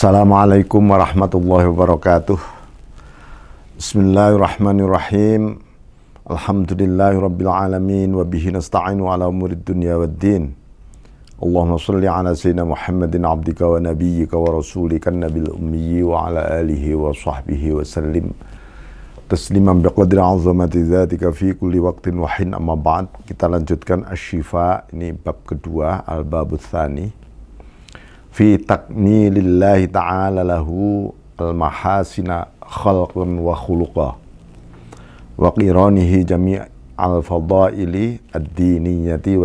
Assalamualaikum warahmatullahi wabarakatuh. Bismillahirrahmanirrahim. Alhamdulillahirabbil alamin wa bihi nasta'inu ala umurid dunya waddin. Allahumma shalli ala sayyidina Muhammadin abdika wa nabiyyika wa rasulika nabil ummi wa ala alihi wa sahbihi wa sallim tasliman biqadri azamati dzatika fi kulli waqtin wa hin. Amma ba'd, kita lanjutkan Asy-Syifa, ini bab kedua, al-babut tsani fi takmilillahi ta'ala lahu al-mahasina khalqan wa khuluqa wa qiranihi jami' al-fadaili ad-diniyati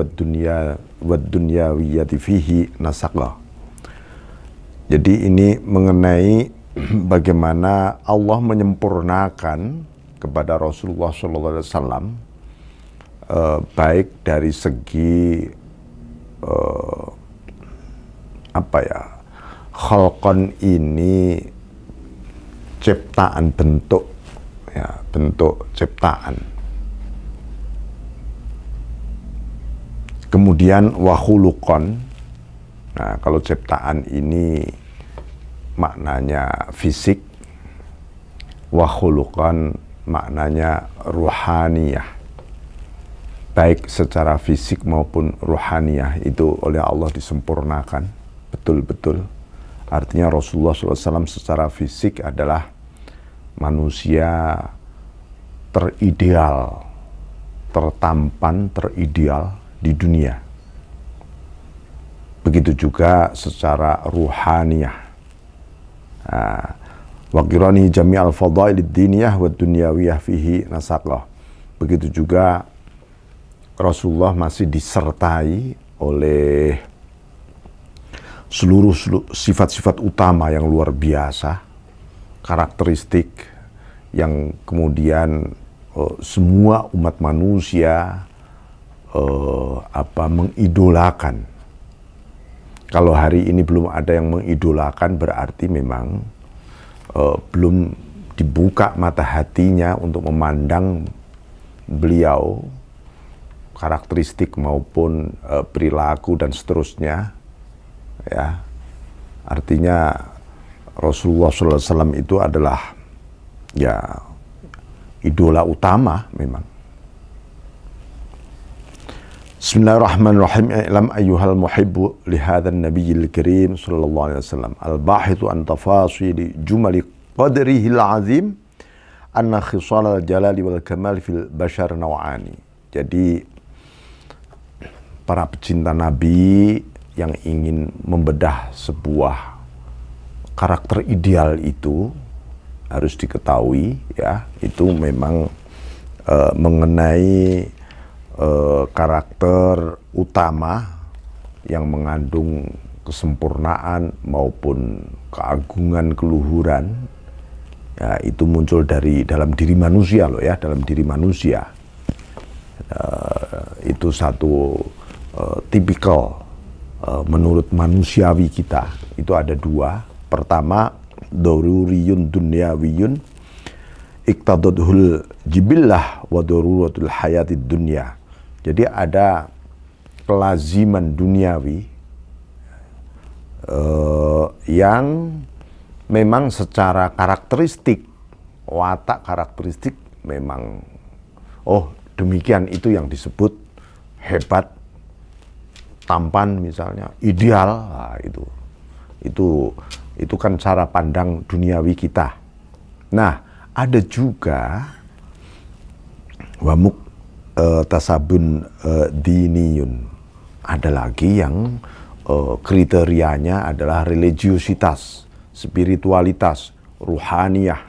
wad-dunyawiyyati fihi nasaqah. Jadi ini mengenai bagaimana Allah menyempurnakan kepada Rasulullah SAW baik dari segi khalqan ini ciptaan, bentuk ciptaan. Kemudian wa khuluqan. Nah, kalau ciptaan ini maknanya fisik, wa khuluqan maknanya ruhaniyah. Baik secara fisik maupun ruhaniyah itu oleh Allah disempurnakan betul-betul. Artinya Rasulullah SAW secara fisik adalah manusia terideal, tertampan, terideal di dunia. Begitu juga secara ruhaniyah. Wa qirani jami'al fadailid diniyah wa dunyawiyah fihi nasaqah. Begitu juga Rasulullah masih disertai oleh seluruh sifat-sifat utama yang luar biasa, karakteristik yang kemudian semua umat manusia mengidolakan. Kalau hari ini belum ada yang mengidolakan, berarti memang belum dibuka mata hatinya untuk memandang beliau, karakteristik maupun perilaku dan seterusnya. Ya, artinya Rasulullah SAW itu adalah idola utama memang. Bismillahirrahmanirrahim. I'lam ayyuhal muhibbu li hadzal nabiyil karim sallallahu alaihi wasallam al-bahithu an tafasili jumali qadrihil azim anna khisalal jalali wal kamal fil bashar naw'ani. Jadi para pecinta Nabi yang ingin membedah sebuah karakter ideal itu harus diketahui, ya, itu memang mengenai karakter utama yang mengandung kesempurnaan maupun keagungan keluhuran, ya, itu muncul dari dalam diri manusia loh, ya, dalam diri manusia. Itu satu tipikal menurut manusiawi kita. Itu ada dua. Pertama, daruriyun dunyawiyun iqtadadhul jibillah wa daruratul hayatid dunya. Jadi ada kelaziman duniawi yang memang secara karakteristik, watak karakteristik memang demikian, itu yang disebut hebat, tampan misalnya, ideal. Nah, itu kan cara pandang duniawi kita. Nah, ada juga wamuk tasabun diniyun. Ada lagi yang kriterianya adalah religiositas, spiritualitas, ruhaniyah.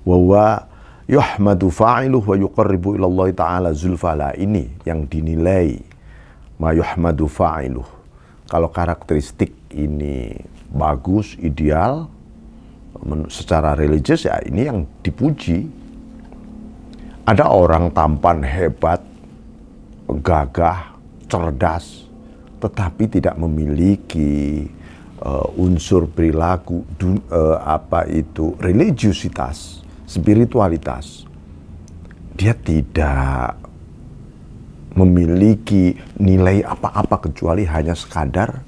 Wa yuhmadu fa'iluh wa yuqarribu ilallahi ta'ala zulfala. Ini yang dinilai ma yuhmadu fa'iluh. Kalau karakteristik ini bagus, ideal, secara religius, ya ini yang dipuji. Ada orang tampan, hebat, gagah, cerdas, tetapi tidak memiliki unsur perilaku religiusitas, spiritualitas. Dia tidak memiliki nilai apa-apa kecuali hanya sekadar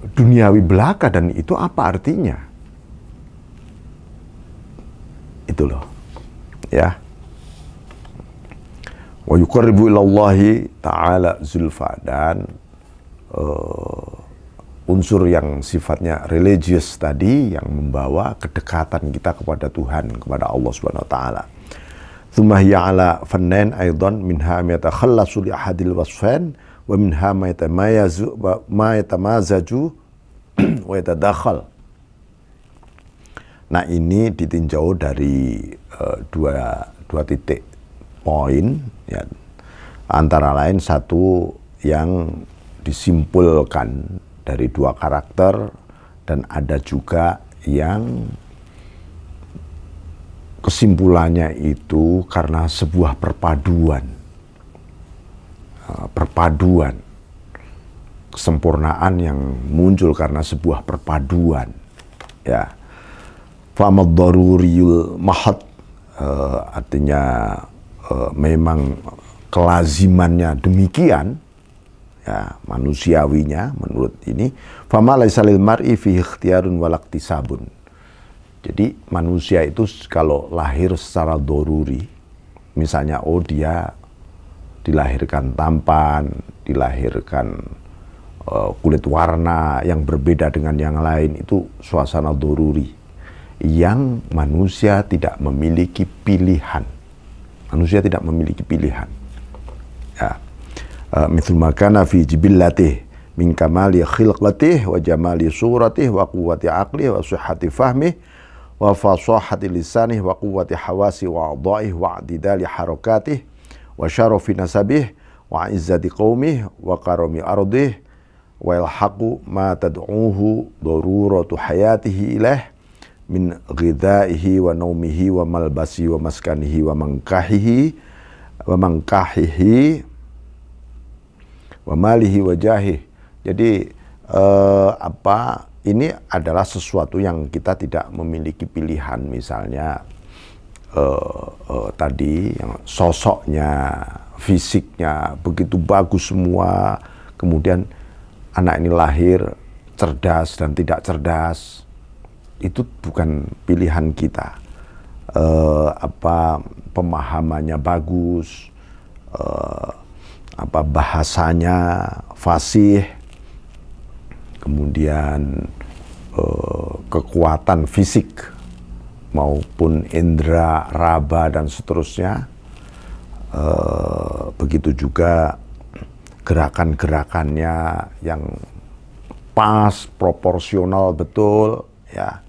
duniawi belaka, dan itu apa artinya? Itu loh, ya. Wa yuqarribu ilallahi ta'ala zulfa, dan unsur yang sifatnya religius tadi yang membawa kedekatan kita kepada Tuhan, kepada Allah Subhanahu wa taala. Tsumma hiya ala fannain aidan minha ma yatakhallasu li ahadil wasfain wa minha ma yatamazaju wa yatadakhal. Nah, ini ditinjau dari dua titik poin, ya. Antara lain satu yang disimpulkan dari dua karakter, dan ada juga yang kesimpulannya itu karena sebuah perpaduan, kesempurnaan yang muncul karena sebuah perpaduan, ya. Famad daruriyul mahad, artinya memang kelazimannya demikian, ya, manusiawinya menurut ini. Fama laisa lil mar'i fi ikhtiyarun wal iktisabun. Jadi manusia itu kalau lahir secara doruri, misalnya dia dilahirkan tampan, dilahirkan kulit warna yang berbeda dengan yang lain, itu suasana doruri yang manusia tidak memiliki pilihan. Manusia tidak memiliki pilihan, ya. Mithlu ma kana fi jibillatih min kamali khilqatih wa jamali suratih wa quwwati aqlih wa sihhati fahmih wa fasahati lisanih wa quwwati hawasi wa a'dha'ih wa adidali harakatih wa syarafi nasabih wa izzati qaumih wa karami ardih wa ilhaqu ma tad'uhu daruratu hayatihi ilaih min ghidaihi wa naumihi wa malbasi wa maskanihi wa mangkahihi wa malihi wa jahih. Jadi ini adalah sesuatu yang kita tidak memiliki pilihan. Misalnya tadi yang sosoknya, fisiknya begitu bagus semua, kemudian anak ini lahir cerdas dan tidak cerdas, itu bukan pilihan kita. Pemahamannya bagus, bahasanya fasih, kemudian kekuatan fisik maupun indera raba dan seterusnya, begitu juga gerakan-gerakannya yang pas, proporsional betul, ya.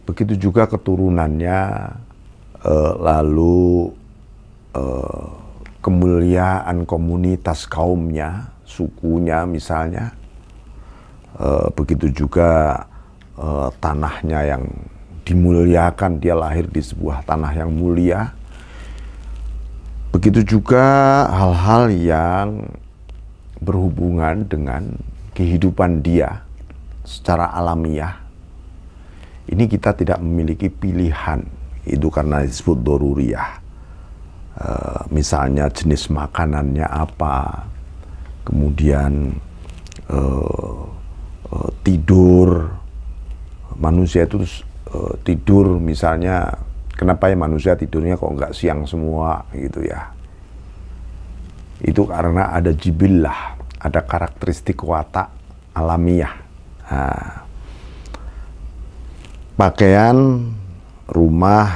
Begitu juga keturunannya, lalu kemuliaan komunitas kaumnya, sukunya misalnya, begitu juga tanahnya yang dimuliakan, dia lahir di sebuah tanah yang mulia. Begitu juga hal-hal yang berhubungan dengan kehidupan dia secara alamiah. Ini kita tidak memiliki pilihan, itu karena disebut doruriyah. Misalnya jenis makanannya apa, kemudian tidur, manusia itu tidur misalnya, kenapa ya manusia tidurnya kok nggak siang semua gitu ya. Itu karena ada jibillah, ada karakteristik watak alamiah. Nah, pakaian, rumah,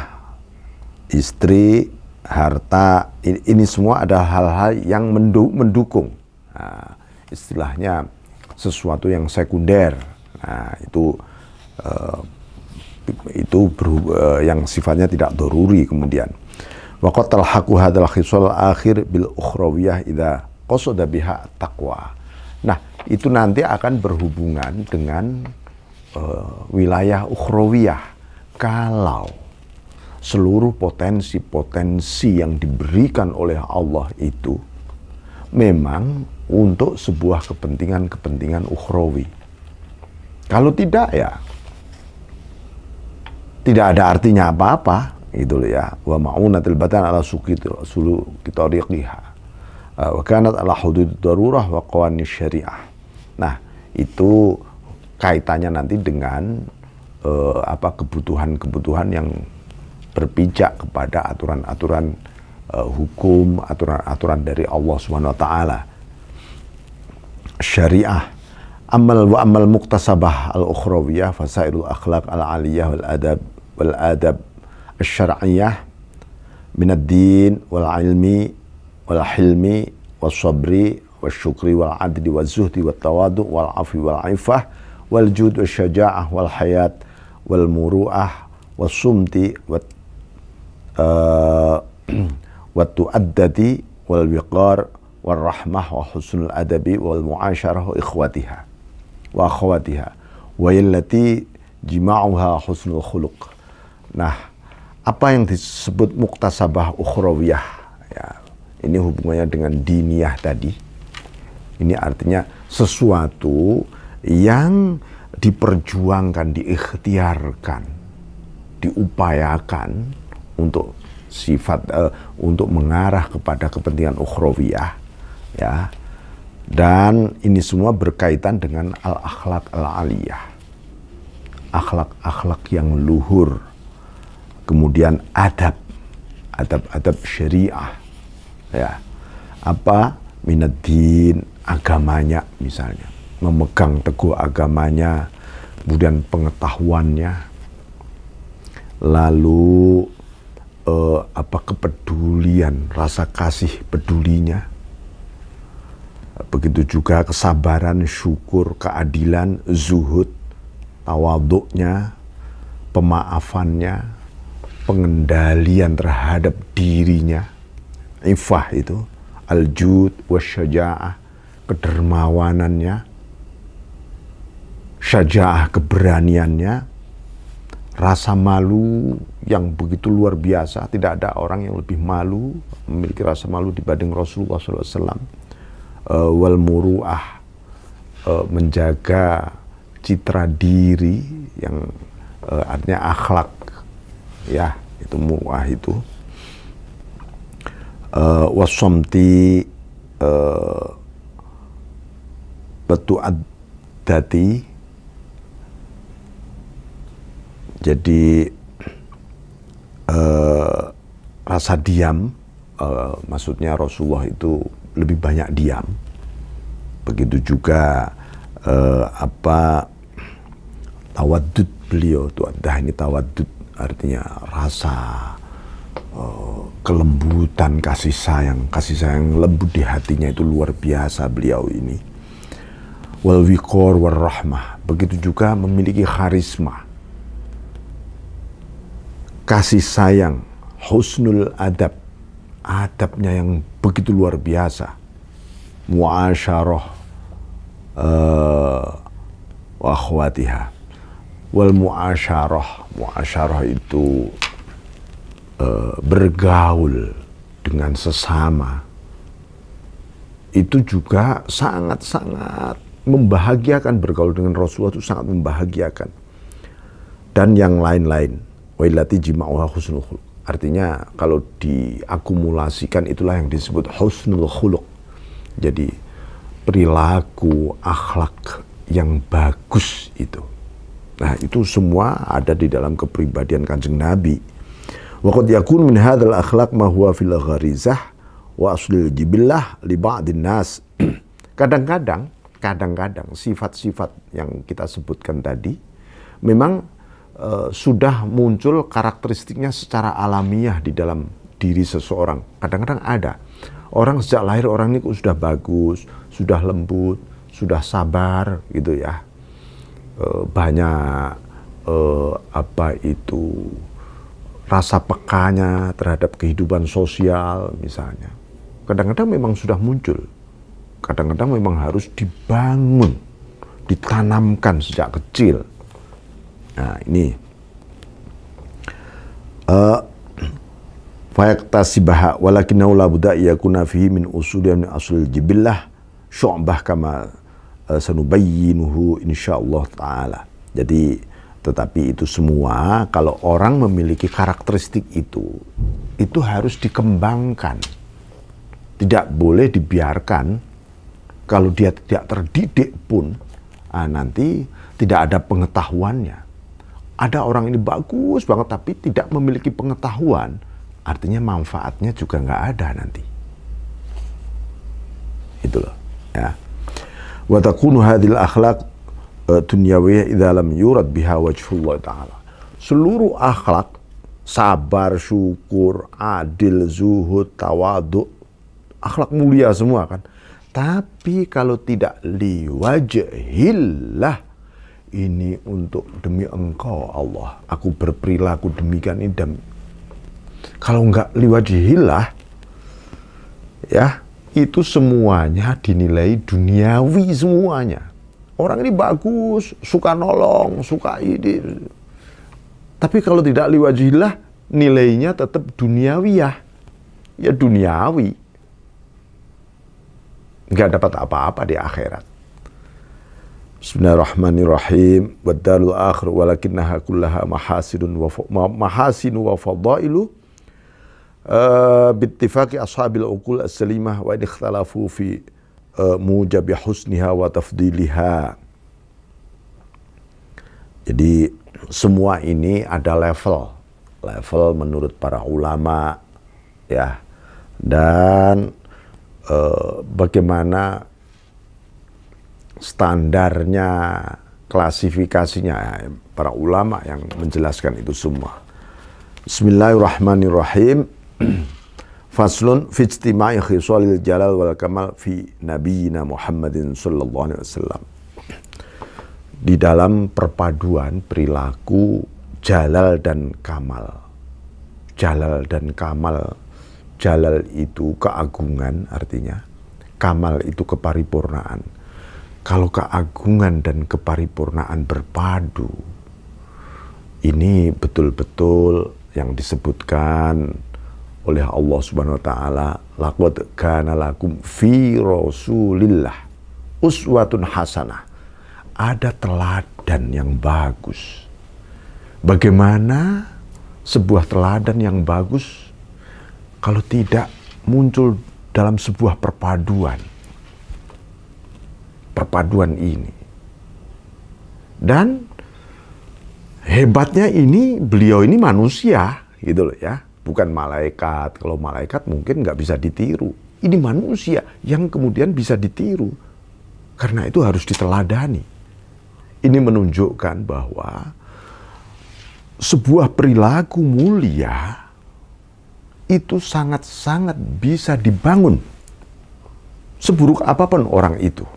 istri, harta, ini semua ada hal-hal yang mendukung. Nah, istilahnya sesuatu yang sekunder. Nah, itu yang sifatnya tidak doruri kemudian. Wa qad talhaqu hadzal khisal akhir bil ukhrawiyah idza qasada biha taqwa. Nah, itu nanti akan berhubungan dengan wilayah ukhrawiyah, kalau seluruh potensi-potensi yang diberikan oleh Allah itu memang untuk sebuah kepentingan-kepentingan ukhrawi. Kalau tidak, ya tidak ada artinya apa-apa, gitu loh ya. Wa ma'unatil batan ala suluki tariqiha wa kanat ala hudud darurah wa qawanis syariah. Nah, itu kaitannya nanti dengan kebutuhan-kebutuhan yang berpijak kepada aturan-aturan hukum, aturan-aturan dari Allah Subhanahu wa taala. Syariah. Amal muktasabah al-ukhrawiyah fasairul akhlaq al-aliyah wal adab asy-syar'iyyah min ad-din wal ilmi wal hilmi was sabri was syukri wal adli wal zuhdi wat tawadu wal afwi wal ifah wal jud was syaja'ah wal hayat wal muru'ah was sumti wat tu'addadi wal wiqar wal rahmah wa husnul adabi wal mu'asyarah wa ikhwatiha wa akhwatiha wa yallati jima'uha husnul khuluq. Nah, apa yang disebut muktasabah ukhrawiyah, ya, ini hubungannya dengan diniyah tadi. Ini artinya sesuatu yang diperjuangkan, diikhtiarkan, diupayakan untuk untuk mengarah kepada kepentingan ukhrawiyah, ya. Dan ini semua berkaitan dengan al-akhlaq al-aliyah, akhlak-akhlak yang luhur, kemudian adab syariah, ya, minaddin, agamanya misalnya, memegang teguh agamanya, kemudian pengetahuannya, lalu kepedulian, rasa kasih pedulinya. Begitu juga kesabaran, syukur, keadilan, zuhud, tawaduknya, pemaafannya, pengendalian terhadap dirinya, ifah itu, al-jud, wasyaja'ah, kedermawanannya, syaja'ah, keberaniannya, rasa malu yang begitu luar biasa. Tidak ada orang yang lebih malu, memiliki rasa malu dibanding Rasulullah SAW. Wal muru'ah, menjaga citra diri yang artinya akhlak, ya, itu muru'ah itu. Wasomti, betu'addati, jadi rasa diam, maksudnya Rasulullah itu lebih banyak diam. Begitu juga tawaddud beliau, ini tawaddud artinya rasa kelembutan, kasih sayang lembut di hatinya itu luar biasa beliau ini. Wal wiqar war rahmah, begitu juga memiliki karisma, kasih sayang, husnul adab, adabnya yang begitu luar biasa, mu'asyarah wa akhwatiha. Wal mu'asyarah itu bergaul dengan sesama, itu juga sangat-sangat membahagiakan. Bergaul dengan Rasulullah itu sangat membahagiakan. Dan yang lain-lain, wa illati jima'uha husnul khuluq. Artinya kalau diakumulasikan itulah yang disebut husnul khuluq. Jadi perilaku, akhlak yang bagus itu. Nah, itu semua ada di dalam kepribadian Kanjeng Nabi. Wa qad yakun min hadzal akhlaq ma huwa fil gharizah wa aslil jibillah li ba'din nas. Kadang-kadang sifat-sifat yang kita sebutkan tadi memang sudah muncul karakteristiknya secara alamiah di dalam diri seseorang. Kadang-kadang ada. Orang sejak lahir orang ini sudah bagus, sudah lembut, sudah sabar gitu ya. Banyak rasa pekanya terhadap kehidupan sosial misalnya. Kadang-kadang memang sudah muncul. Kadang-kadang memang harus dibangun, ditanamkan sejak kecil. Nah, ini fayaqtasibaha walakinahu la budda yakuna fihi min usulin min aslil jibillah syu'bah kama sanubayyinuhu insyaallah taala. Jadi tetapi itu semua kalau orang memiliki karakteristik itu harus dikembangkan. Tidak boleh dibiarkan. Kalau dia tidak terdidik pun nanti tidak ada pengetahuannya. Ada orang ini bagus banget tapi tidak memiliki pengetahuan, artinya manfaatnya juga nggak ada nanti. Itu loh, ya. Wa takunu hadhil akhlaq dunyawiyah idza lam yurad biha wajhullah taala. Seluruh akhlak, sabar, syukur, adil, zuhud, tawadhu, akhlak mulia semua kan. Tapi kalau tidak liwajhillah, ini untuk demi engkau Allah, aku berperilaku demikian ini kalau enggak liwajhillah, ya, itu semuanya dinilai duniawi semuanya. Orang ini bagus, suka nolong, suka ini. Tapi kalau tidak liwajhillah, nilainya tetap duniawiyah. Ya duniawi. Enggak dapat apa-apa di akhirat. Bismillahirrahmanirrahim. Wad-darul akhir walakinnaha kullaha mahasinu wa fadailu bittifaqi ashabil uqul as-salimah wa ikhtalafu fi mujabi husniha wa tafdiliha. Jadi semua ini ada level menurut para ulama, ya, dan bagaimana standarnya, klasifikasinya, para ulama yang menjelaskan itu semua. Bismillahirrahmanirrahim. Faslun fi ijtima'i khisalil jalal wal kamal fi nabiyina Muhammadin sallallahu alaihi wasallam. Di dalam perpaduan perilaku jalal dan kamal. Jalal dan kamal. Jalal itu keagungan artinya, kamal itu keparipurnaan. Kalau keagungan dan keparipurnaan berpadu, ini betul-betul yang disebutkan oleh Allah Subhanahu wa taala, laqad kana lakum fi rasulillah uswatun hasanah. Ada teladan yang bagus. Bagaimana sebuah teladan yang bagus kalau tidak muncul dalam sebuah perpaduan ini? Dan hebatnya ini, beliau ini manusia, gitu loh ya. Bukan malaikat. Kalau malaikat mungkin nggak bisa ditiru. Ini manusia yang kemudian bisa ditiru. Karena itu harus diteladani. Ini menunjukkan bahwa sebuah perilaku mulia itu sangat-sangat bisa dibangun. Seburuk apapun orang itu.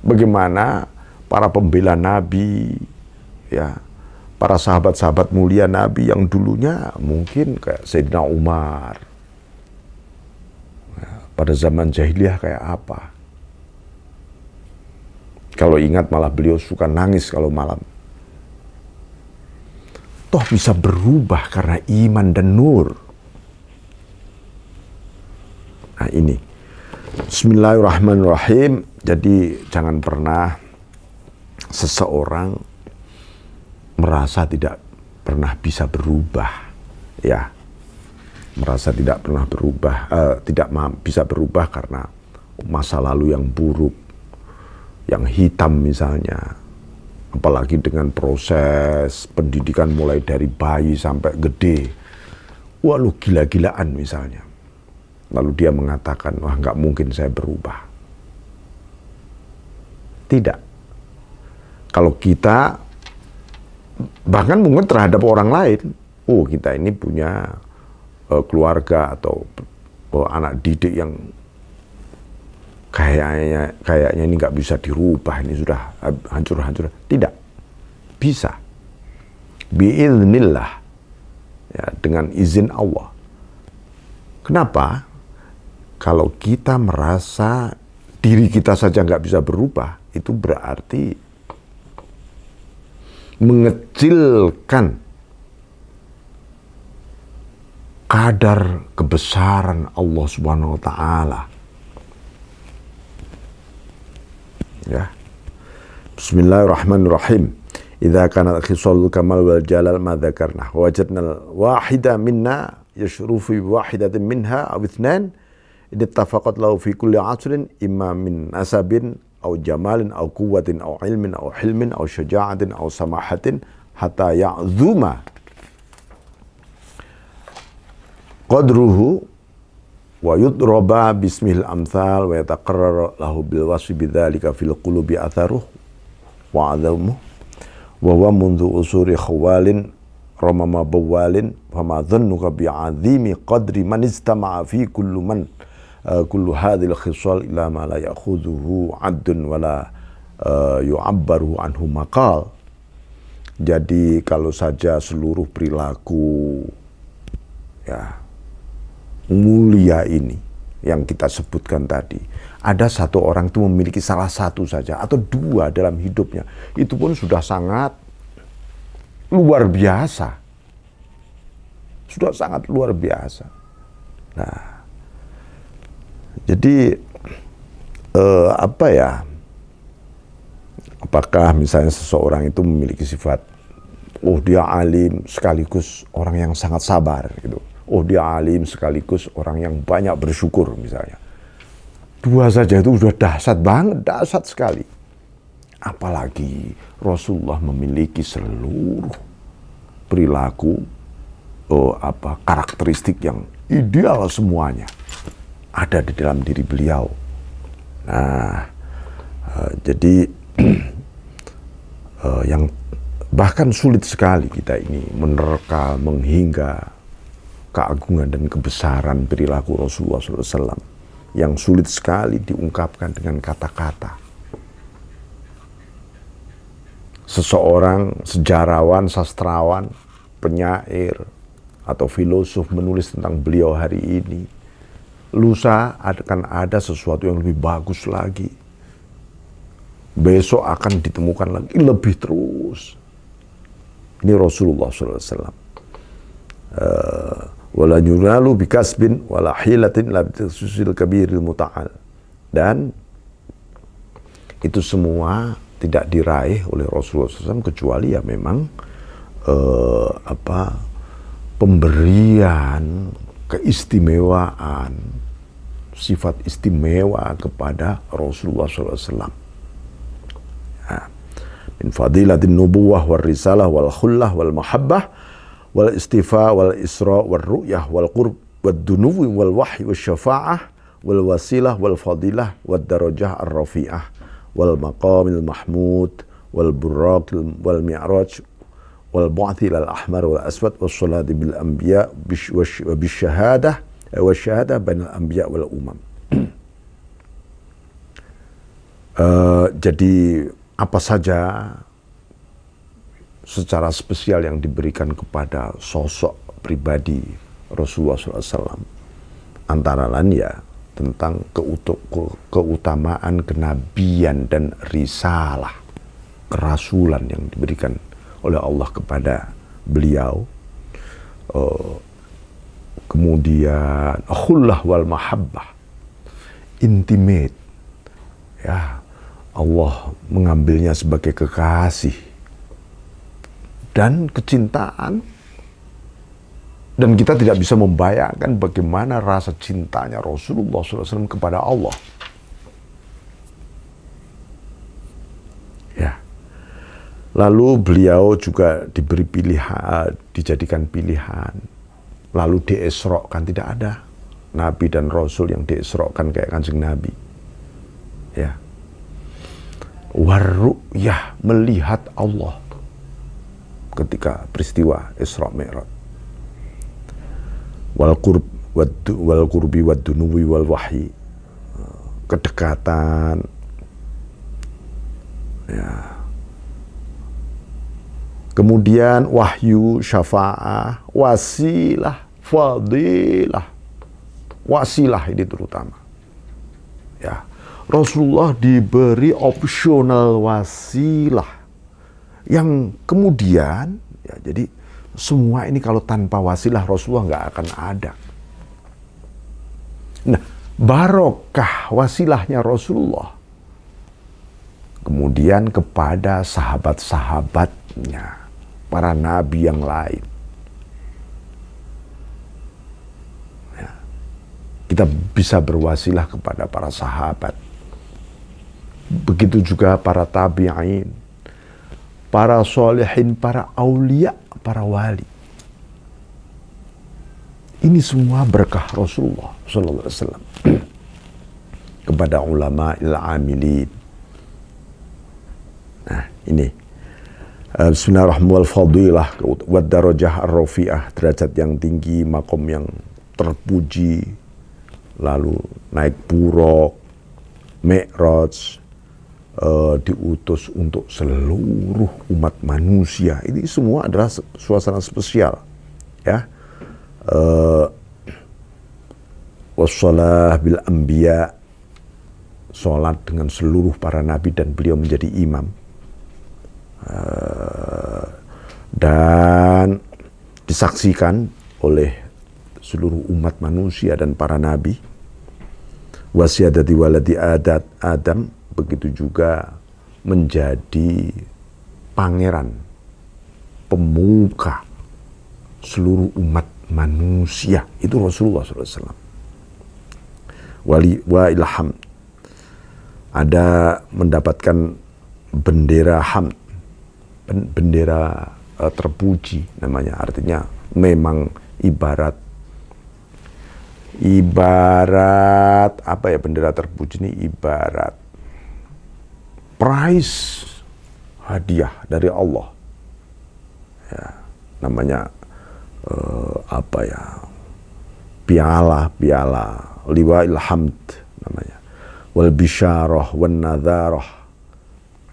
Bagaimana para pembela Nabi, ya, para sahabat-sahabat mulia Nabi yang dulunya mungkin kayak Sayyidina Umar, ya, pada zaman jahiliyah kayak apa? Kalau ingat malah beliau suka nangis kalau malam. Toh bisa berubah karena iman dan nur. Nah ini. Bismillahirrahmanirrahim. Jadi jangan pernah seseorang merasa tidak pernah bisa berubah, ya, merasa tidak pernah berubah, tidak bisa berubah karena masa lalu yang buruk, yang hitam misalnya, apalagi dengan proses pendidikan mulai dari bayi sampai gede, wah lu gila-gilaan misalnya, lalu dia mengatakan wah nggak mungkin saya berubah. Tidak. Kalau kita bahkan mungkin terhadap orang lain, oh kita ini punya keluarga atau anak didik yang kayaknya ini nggak bisa dirubah, ini sudah hancur-hancur. Tidak bisa. Biiznillah, ya, dengan izin Allah. Kenapa? Kalau kita merasa diri kita saja nggak bisa berubah, itu berarti mengecilkan kadar kebesaran Allah Subhanahu wa taala. Ya. Bismillahirrahmanirrahim. Idza kana khisalul kamal wal jalal ma dzakarna wajadna wahida minna yashrufu bi wahidatin minha aw ithnan ittafaqat lahu fi kulli asrin imma min nasabin au jamalin au quwwatin au ilmin au hilmin au syaja'atin au samahatin hatta ya'zuma qadruhu wa yudraba bismil amsal wa yataqarrar lahu bil wasfi bidzalika fil qulubi atharuh wa adamuh wa huwa mundu usuri khawalin ramama bawalin fama dhannuka bi'azimi qadri man istama'a fi kullu hadhil khisal ila ma la ya'khudhuhu 'addun wala yu'abbaru anhu maqal. Jadi kalau saja seluruh perilaku ya mulia ini yang kita sebutkan tadi, ada satu orang itu memiliki salah satu saja atau dua dalam hidupnya, itu pun sudah sangat luar biasa. Sudah sangat luar biasa. Nah, jadi apa ya? Apakah misalnya seseorang itu memiliki sifat, oh dia alim sekaligus orang yang sangat sabar gitu. Oh dia alim sekaligus orang yang banyak bersyukur misalnya. Dua saja itu sudah dahsyat banget, dahsyat sekali. Apalagi Rasulullah memiliki seluruh perilaku, karakteristik yang ideal semuanya ada di dalam diri beliau. Nah, jadi yang bahkan sulit sekali kita ini menerka, menghingga keagungan dan kebesaran perilaku Rasulullah SAW yang sulit sekali diungkapkan dengan kata-kata. Seseorang sejarawan, sastrawan, penyair, atau filosof menulis tentang beliau hari ini, lusa akan ada sesuatu yang lebih bagus lagi. Besok akan ditemukan lagi lebih terus. Ini Rasulullah SAW. Wala yunalu bikasbin wala hilatin la bitasusil kabiril muta'al. Dan itu semua tidak diraih oleh Rasulullah SAW kecuali ya memang pemberian keistimewaan, sifat istimewa kepada Rasulullah SAW. Min fadilatin nubuwah wal risalah wal khullah wal mahabbah wal istifa wal isra wal ru'yah wal qurb wal dunuwi wal wahyi wal syafa'ah wal wasilah wal fadilah wal darajah ar-rafi'ah wal maqamil mahmud wal buraq wal mi'raj wal bu'athil al ahmar wal aswad wal salati bil anbiya bis syahadah wa syahadah bainal anbiya wal umam. Jadi apa saja secara spesial yang diberikan kepada sosok pribadi Rasulullah SAW, antara lain ya tentang keutamaan kenabian dan risalah, kerasulan yang diberikan oleh Allah kepada beliau. Kemudian khullah wal mahabbah, intimate, ya Allah mengambilnya sebagai kekasih dan kecintaan, dan kita tidak bisa membayangkan bagaimana rasa cintanya Rasulullah SAW kepada Allah. Ya, lalu beliau juga diberi pilihan, dijadikan pilihan, lalu diesrokkan. Tidak ada Nabi dan Rasul yang diesrokkan kayak Kanjeng Nabi. Ya, warru'yah, melihat Allah ketika peristiwa Isra Mi'raj. Wal qurbi wad dunuwi wal wahyi, kedekatan, ya. Kemudian wahyu, syafa'ah, wasilah, fadilah. Wasilah ini terutama. Ya. Rasulullah diberi opsional wasilah yang kemudian ya, jadi semua ini kalau tanpa wasilah Rasulullah nggak akan ada. Nah, barokah wasilahnya Rasulullah kemudian kepada sahabat-sahabatnya, para nabi yang lain. Kita bisa berwasilah kepada para sahabat. Begitu juga para tabi'in, para solehin, para aulia, para wali. Ini semua berkah Rasulullah sallallahu alaihi wasallam kepada ulama il-amilin. Nah, ini Bismillahirrahmanirrahim. Wal fadilah wad darajah ar-rafi'ah, derajat yang tinggi, makom yang terpuji, lalu naik buraq, mi'raj, diutus untuk seluruh umat manusia. Ini semua adalah suasana spesial, ya. Wassalah bil anbiya, sholat dengan seluruh para nabi dan beliau menjadi imam, dan disaksikan oleh seluruh umat manusia dan para nabi. Wasyadati waladi Adam, begitu juga menjadi pangeran, pemuka seluruh umat manusia. Itu Rasulullah SAW. Wa ilham, ada mendapatkan bendera hamd, bendera terpuji namanya. Artinya memang ibarat apa ya, bendera terpuji ini ibarat prize, hadiah dari Allah, ya, namanya apa ya, piala liwa ilhamd namanya. Wal bisyarah wan nadharah,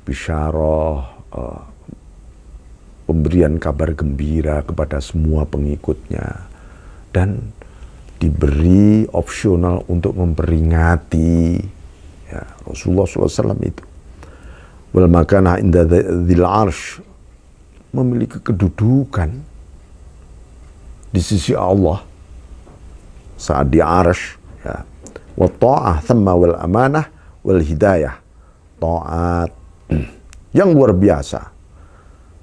bisyarah, pemberian kabar gembira kepada semua pengikutnya, dan diberi opsional untuk memperingati, ya, Rasulullah SAW itu. Wal makanah inda dzil arsh, memiliki kedudukan di sisi Allah saat di arsh, ya. Wa ta'ah thamma wal amanah wal hidayah, ta'at yang luar biasa,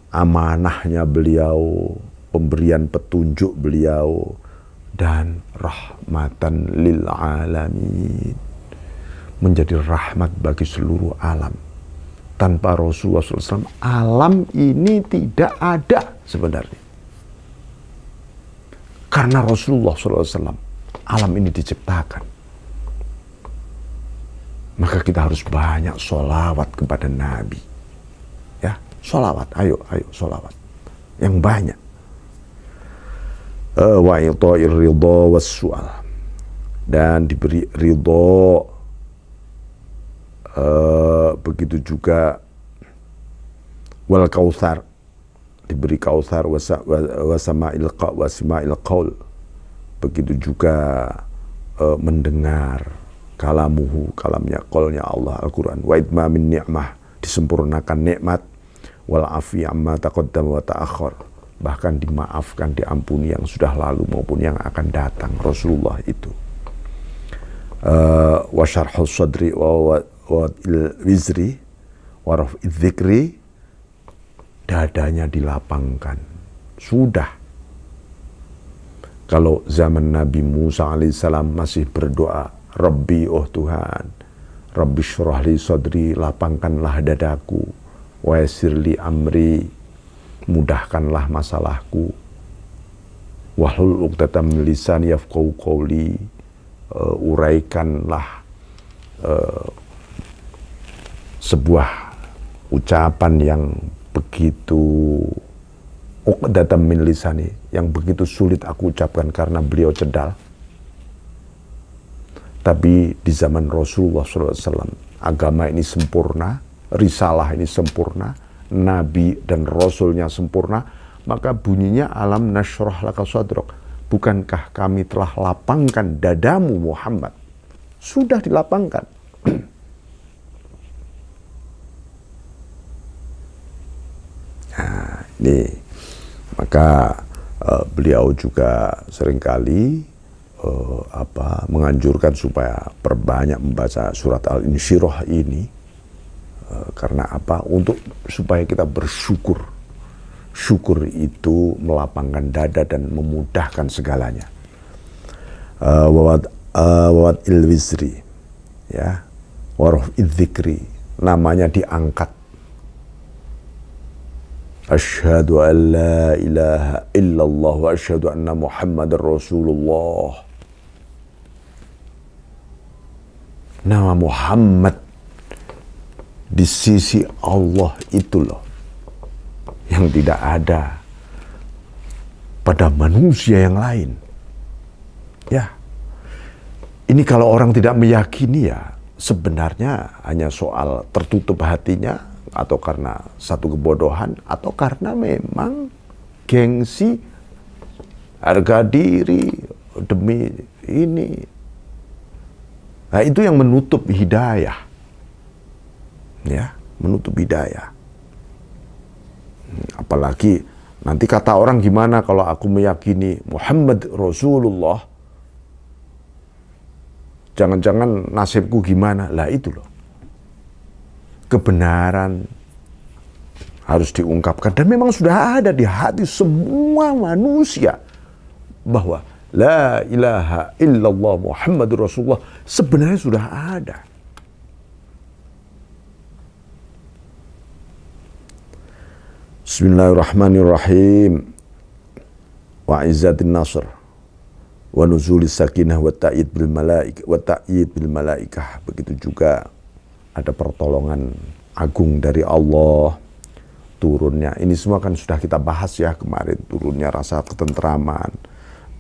amanahnya beliau, pemberian petunjuk beliau, dan rahmatan lil alamin, menjadi rahmat bagi seluruh alam. Tanpa Rasulullah SAW, alam ini tidak ada sebenarnya. Karena Rasulullah SAW, alam ini diciptakan. Maka kita harus banyak sholawat kepada Nabi. Ya, sholawat, ayo sholawat. Yang banyak. Wa ita'ir ridha was su'al, dan diberi ridha, begitu juga wal kautsar, diberi kautsar, wasama'il qaul, begitu juga mendengar kalamuhu, kalamnya, qaulnya Allah, Al-Quran. Wa idmamin ni'mah, disempurnakan nikmat, wal afi amma taqaddama wa ta'akhir, bahkan dimaafkan, diampuni yang sudah lalu maupun yang akan datang. Rasulullah itu wa syarhus sadri wa wizri wa raf'iz dzikri, dadanya dilapangkan. Sudah. Kalau zaman Nabi Musa alaihissalam masih berdoa, Rabbi, oh Tuhan, Rabbi syrah li sadri, lapangkanlah dadaku, wa yassir li amri, mudahkanlah masalahku, wahlul 'uqdatam min lisani yafqahu qawli, uraikanlah sebuah ucapan yang begitu 'uqdatam min lisani, yang begitu sulit aku ucapkan karena beliau cedal. Tapi di zaman Rasulullah SAW, agama ini sempurna, risalah ini sempurna, Nabi dan Rasulnya sempurna, maka bunyinya alam nasyrah laka sadrak. Bukankah kami telah lapangkan dadamu Muhammad? Sudah dilapangkan. Nah, ini maka beliau juga seringkali menganjurkan supaya perbanyak membaca surat Al-Insyirah ini, karena apa? Untuk supaya kita bersyukur. Syukur itu melapangkan dada dan memudahkan segalanya. Wawad ilwizri, ya, warof idzikri, namanya diangkat. Asyhadu an la ilaha illallah wa asyhadu anna Muhammadar Rasulullah. Nama Muhammad di sisi Allah itu loh yang tidak ada pada manusia yang lain. Ya, ini kalau orang tidak meyakini ya sebenarnya hanya soal tertutup hatinya, atau karena satu kebodohan, atau karena memang gengsi, harga diri demi ini. Nah, itu yang menutup hidayah. Ya, menutup hidayah. Apalagi nanti kata orang gimana kalau aku meyakini Muhammad Rasulullah, jangan-jangan nasibku gimana? Lah itu loh. Kebenaran harus diungkapkan, dan memang sudah ada di hati semua manusia bahwa la ilaha illallah Muhammadur Rasulullah sebenarnya sudah ada. Bismillahirrahmanirrahim. Wa izzatin nasr wa nuzulis sakinah wa ta'yid bil malaikah. Begitu juga ada pertolongan agung dari Allah, turunnya. Ini semua kan sudah kita bahas ya kemarin, turunnya rasa ketentraman,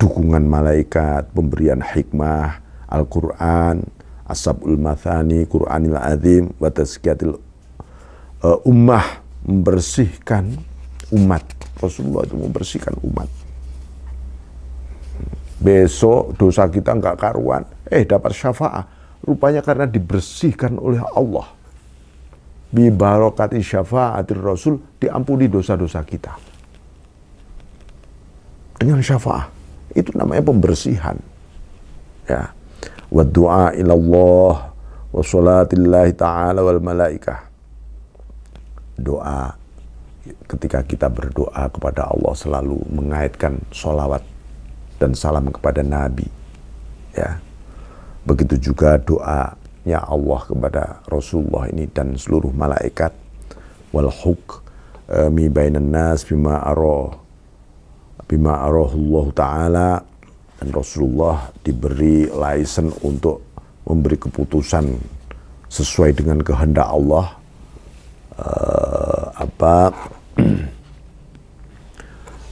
dukungan malaikat, pemberian hikmah, Al-Quran, As-Sab'ul Mathani, Quranil Azim, wa tazkiyatil ummah, membersihkan umat. Rasulullah itu membersihkan umat. Besok dosa kita nggak karuan, dapat syafaat. Rupanya karena dibersihkan oleh Allah. Bi barakati syafaatir Rasul, diampuni dosa-dosa kita. Dengan syafaat. Itu namanya pembersihan. Ya. Wa du'a ilallah wa salatillahi ta'ala wal malaikah. Doa, ketika kita berdoa kepada Allah selalu mengaitkan sholawat dan salam kepada Nabi. Ya. Begitu juga doanya Allah kepada Rasulullah ini dan seluruh malaikat. Wal hukmi bainan nas bima arahullahu ta'ala, dan Rasulullah diberi license untuk memberi keputusan sesuai dengan kehendak Allah.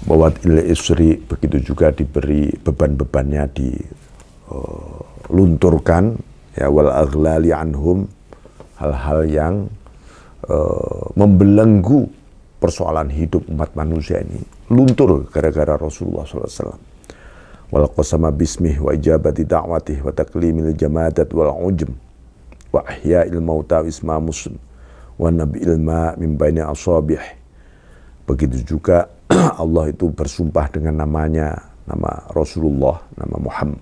Bawat il isri, begitu juga diberi beban-bebannya dilunturkan, ya, wal aghlali anhum, hal-hal yang membelenggu persoalan hidup umat manusia ini luntur gara-gara Rasulullah SAW. Wal qasama bismih wa ijabati da'watih wa taklimil jamadat wal ujm wa ahya'il mauta isma muslim wa nabi'il ma min baini asabih. Begitu juga Allah itu bersumpah dengan namanya, nama Rasulullah, nama Muhammad,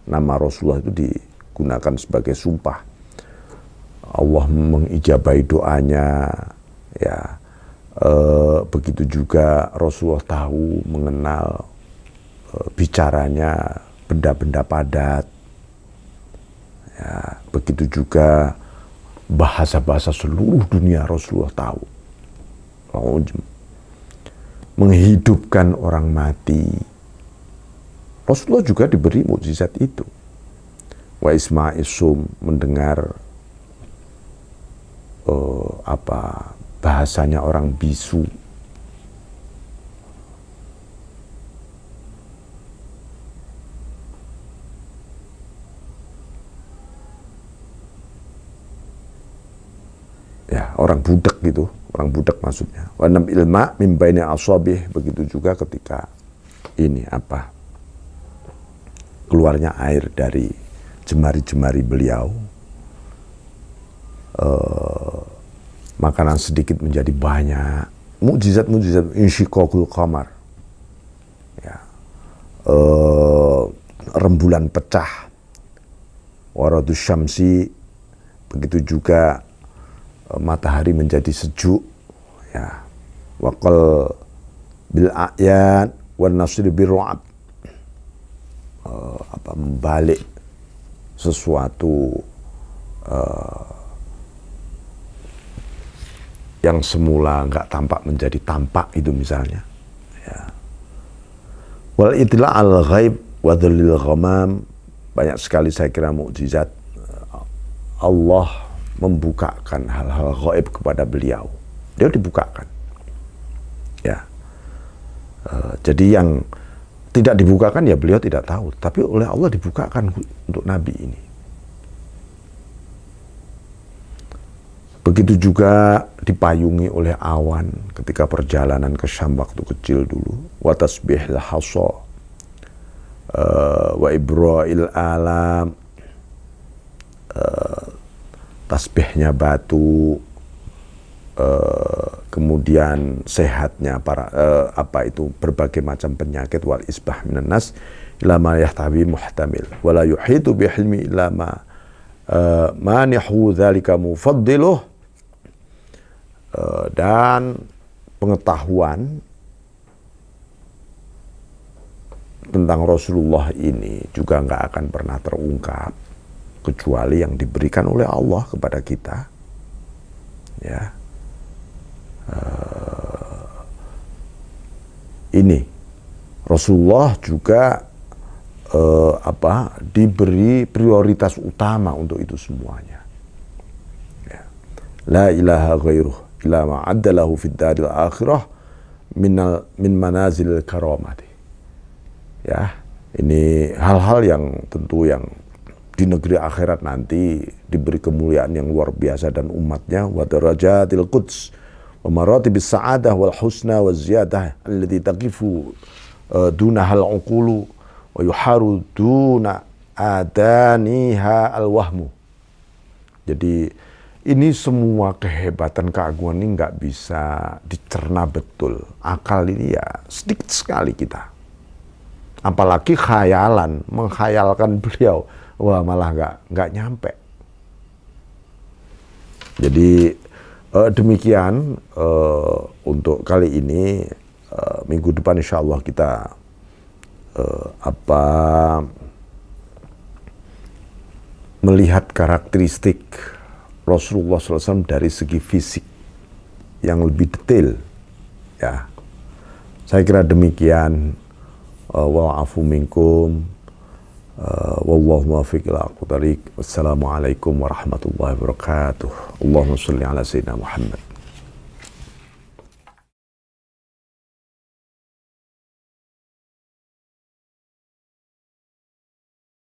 nama Rasulullah itu digunakan sebagai sumpah. Allah mengijabahi doanya, ya. Begitu juga Rasulullah tahu, mengenal bicaranya benda-benda padat, ya. Begitu juga bahasa-bahasa seluruh dunia Rasulullah tahu. Menghidupkan orang mati, Rasulullah juga diberi mukjizat itu. Wa isma'isum, mendengar bahasanya orang bisu. Ya, orang budak gitu, orang budak maksudnya. Wa nam ilma min baini asabih, begitu juga ketika ini keluarnya air dari jemari-jemari beliau. Makanan sedikit menjadi banyak. Mukjizat-mukjizat, insyiqaqul qamar. Ya. Rembulan pecah. Waradus syamsi, begitu juga matahari menjadi sejuk, ya. Waqal bil a'yan wan nasri bir ru'ab, membalik sesuatu yang semula nggak tampak menjadi tampak itu misalnya. Ya. Wal itla al ghaib wa dzalil ghamam, banyak sekali saya kira mukjizat Allah membukakan hal-hal gaib kepada beliau. Dia dibukakan. Ya. Jadi yang tidak dibukakan ya beliau tidak tahu, tapi oleh Allah dibukakan untuk Nabi ini. Begitu juga dipayungi oleh awan ketika perjalanan ke Syam waktu kecil dulu. Wa tasbihil hasa wa ibra'il alam, tasbihnya batu, kemudian sehatnya para berbagai macam penyakit, wal isbah minan nas ila ma yahtawi muhtamil wala yuhitu bi hilmi illa ma manihu dzalika mufaddiluh, dan pengetahuan tentang Rasulullah ini juga nggak akan pernah terungkap kecuali yang diberikan oleh Allah kepada kita. Ya. Ini Rasulullah juga diberi prioritas utama untuk itu semuanya. Ya. La ilaha ghairuh illa ma addalahu fid daril akhirah min manazil karamati. Ya, ini hal-hal yang tentu yang di negeri akhirat nanti diberi kemuliaan yang luar biasa dan umatnya, wa darajatil quds wa maratibis sa'adah wal husna wa ziyadah allati taqifu dunahal uqulu wa yuharu duna adaniha al wahmu. Jadi ini semua kehebatan, keagungan ini nggak bisa dicerna betul. Akal ini ya sedikit sekali kita. Apalagi khayalan, menghayalkan beliau, wah malah nggak nyampe. Jadi demikian untuk kali ini. Minggu depan insya Allah kita melihat karakteristik Rasulullah SAW dari segi fisik yang lebih detail. Ya, saya kira demikian. Wa'afu minkum. Wallahu muwaffiq ila aqwamit thoriq. Wassalamualaikum warahmatullahi wabarakatuh. Allahumma shalli ala sayyidina Muhammad.